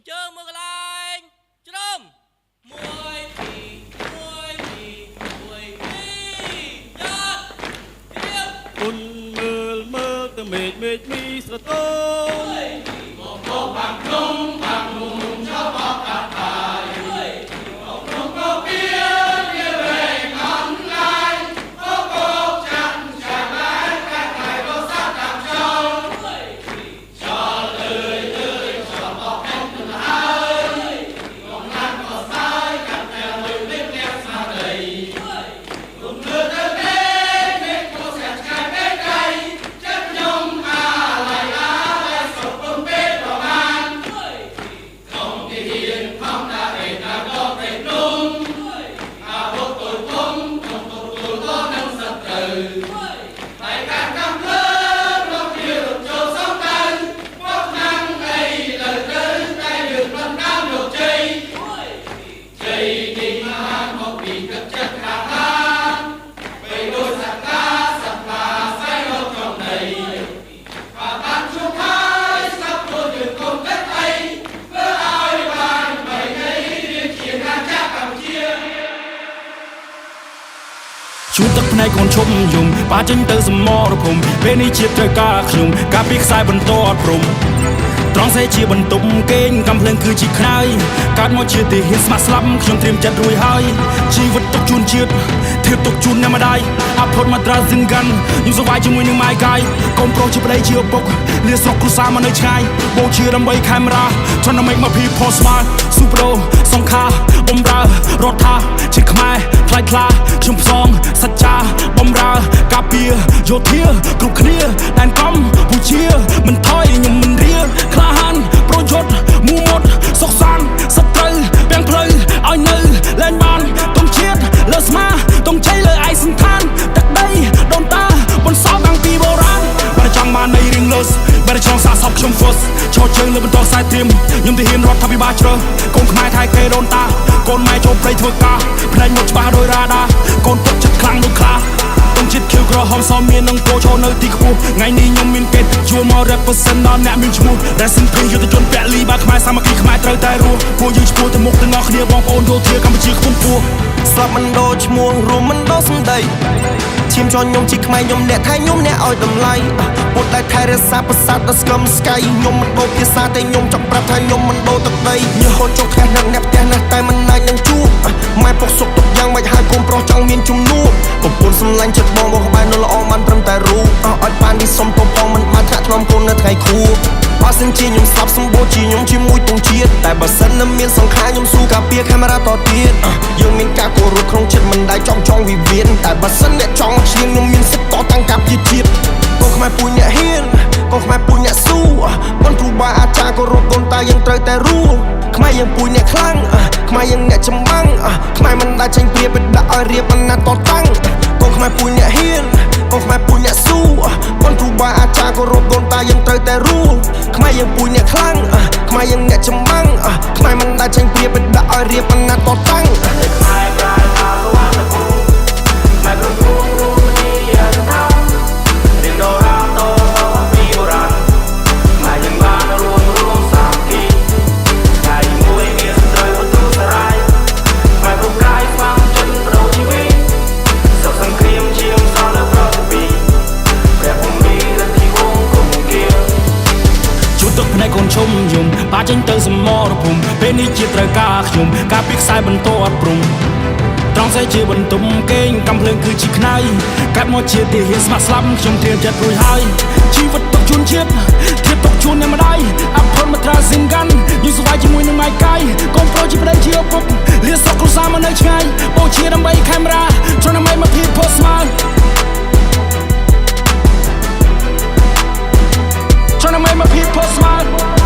chơ mưa lại chôm mùi mì nhát Quân mơ từ mệt mi sờ tôm một bằng trung bằng mùng cho bọc cả tài một cô kia kia về ngọn lai cô chăn chàng lái các ngài cô sát đằng sau cho lời cho bọc em từng hai còn lan có sai cặp kèo người biết leo xa đầy cùng đưa tới bên bên cô sẽ trái bên cây chất nhung lại sụp bông bếp vào ban không thì hiền không đã để ta có thể đúng vô tội không tội có nâng sập từ tại cả năm lớn nó kia được cho sống tay quốc năng ấy lời tới tay được lần cao được chơi chơi đi mà một bị cất chất cả than về đôi sạc ta sập là sai đâu trong này và bạn chung hai sắp vô đường công kết tay với ai bàn bày thấy liên chiến ngang cha Campuchia ជួទឹកភ្នែកកូនឈុំយំបាចេញទៅសមរភូមិពេលនេះជាត្រូវការខ្ញុំការពីខ្សែបន្តអត់ព្រំត្រង់សេជាបន្ទប់គេងកំភ្លើងគឺជាខ្នើយកើតមកជាទីហ៊ានស្ម័គ្រស្លាប់ខ្ញុំត្រៀមចិត្តរួចហើយជីវិតទុកជូនជាតិធៀបទុកជូនអ្នកម្ដាយអផុតមកត្រាសិនកាន់ខ្ញុំសប្បាយជាមួយនឹងម៉ែកាយកូនប្រុសជាប្តីជាឪពុកលាស្រុកគ្រួសារមកនៅឆ្ងាយបូជាដើម្បីខេមរា Trying to make my people smile Super សង្ខាបំរើរដ្ឋាជាខ្មែរផ្លាយខ្លាខ្ញុំផ្សងសច្ចាបំរើការពារយោធាគ្រប់គ្នាដែនកំពូជាមិនថយខ្ញុំមិនរៀលក្លាហានប្រយុទ្ធមូមុតសុខសាន្តសត្រូវទាំងផ្លូវឲ្យនៅលែងបានទុំជាតិលើស្មាទុំជ័យលើឯសន្តានទឹកដីដូនតាបន្សល់តាំងពីបុរាណបើចង់បាននៃរៀងលើសបើចង់សាសពខ្ញុំ first ឈរជើងលើបន្តខ្សែត្រៀមខ្ញុំទៅហ៊ានរដ្ឋាភិបាលជ្រើកូនខ្មែរថៃគេដូនតាកូនម៉ែចូលព្រៃធ្វើការផ្នែកមកច្បាស់ដោយរ៉ាដាកូនទឹកចិត្តខ្លាំងដូចខ្លាទុំជាតិខៀវក្រហមសមមាននឹងគោឈរនៅទីខ្ពស់ថ្ងៃនេះខ្ញុំមានពេទ្យជួលមក represent ដល់អ្នកមានឈ្មោះ Racing ព្រឹងយុទ្ធជនពាក់លីបាខ្មែរសាមគ្គីខ្មែរត្រូវតែរស់ពួកយើងឈ្មោះទៅមុខទាំងអស់គ្នាបងប្អូនយោធាកម្ពុជាខ្ពង់ខ្ពស់ស្លាប់មិនដូរឈ្មោះរួមមិនដូរសម្ដីឈាមជន់ខ្ញុំជាខ្មែរខ្ញុំអ្នកថៃខ្ញុំអ្នកឲ្យតម្លៃពុតតែថែរក្សាប្រាសាទដល់ស្គមស្កៃខ្ញុំមិនដូរភាសាតែខ្ញុំចង់ប្រាប់ថាខ្ញុំមិនដូរទឹកដីញើសហូតចុកផ្ទះនឹកអ្នកផ្ទះណាស់តែមិនអាចនឹងជួបម៉ែពុកសុកទុកយ៉ាងមិនហើយកូនប្រុសចង់មានជំនួសប្រពន្ធសម្លាញ់ចិត្តបងក្បែរនៅល្អបានត្រឹមតែរូបឲ្យបាននេះសុំពងមិនបានថ្នាក់ថ្នមកូននៅថ្ងៃខួបបើសិនជាខ្ញុំស្លាប់សម្បូរជាខ្ញុំជាមួយទងជាតិតែបើសិននៅមានសង្ខារខ្ញុំស៊ូការពារកាមេរ៉ាតទៀតយើងមានការគោរពក្នុងចិត្តមិនដែលចង់វិវាទតែបើសិនអ្នកចង់ឈ្នះខ្ញុំមានសិទ្ធិតតាំងការពារជាតិកូនខ្មែរពូជអ្នកហ៊ានកូនខ្មែរពូជអ្នកស៊ូបងគ្រូបាអាចារ្យគោរពកូនតាយើងត្រូវតែរួមខ្មែរយើងពូជអ្នកខ្លាំងខ្មែរយើងអ្នកចម្បាំងខ្មែរមិនដែលចេញព្រាបដាក់ឲ្យរៀបអាណត្តិតតាំងកូនខ្មែរពូជអ្នកហ៊ានកូនខ្មែរពូជអ្នកស៊ូបងគ្រូបាអាចារ្យគោរពកូនតាយើងត្រូវតែរួមខ្មែរយើងពូជអ្នកខ្លាំងខ្មែរយើងអ្នកចម្បាំងខ្មែរមិនដែលចេញព្រាបដាក់ឲ្យរៀបអាណត្តិតតាំងខ្មែរក្រៅថាស្វាទៅខ្មែរគ្រប់គ្រងរួមគ្នាយ៉ាងណារៀនដូរ៉ាតោពីបុរាណខ្មែរយើងបានរួមសាមគ្គីតែមួយមានត្រូវបន្ទូសរាយខ្មែរគ្រប់កាយស្វាមជនប្រោជីវិតសុខសង្គ្រាមជាមសល់នៅប្រតិពីព្រះភូមិរទីវងគុំគៀជួទឹកភ្នែកកូនឈុំយំបាចេញទៅសមរភូមិពេលនេះជាត្រូវការខ្ញុំការពីខ្សែបន្តអត់ព្រំត្រង់សេជាបន្ទប់គេងកំភ្លើងគឺជាខ្នើយកាត់មកជាទីហ៊ានស្ម័គ្រស្លាប់ខ្ញុំត្រៀមចិត្តរួចហើយជីវិតទុកជូនជាតិធៀបទុកជូនអ្នកម្ដាយអផុតមកត្រាសិនកាន់ខ្ញុំសប្បាយជាមួយនឹងម៉ែកាយកូនប្រុសជាប្តីជាឪពុកលាស្រុកគ្រួសារមកនៅឆ្ងាយបូជាដើម្បីខេមរា Trying to make my people smile Trying to make my people smile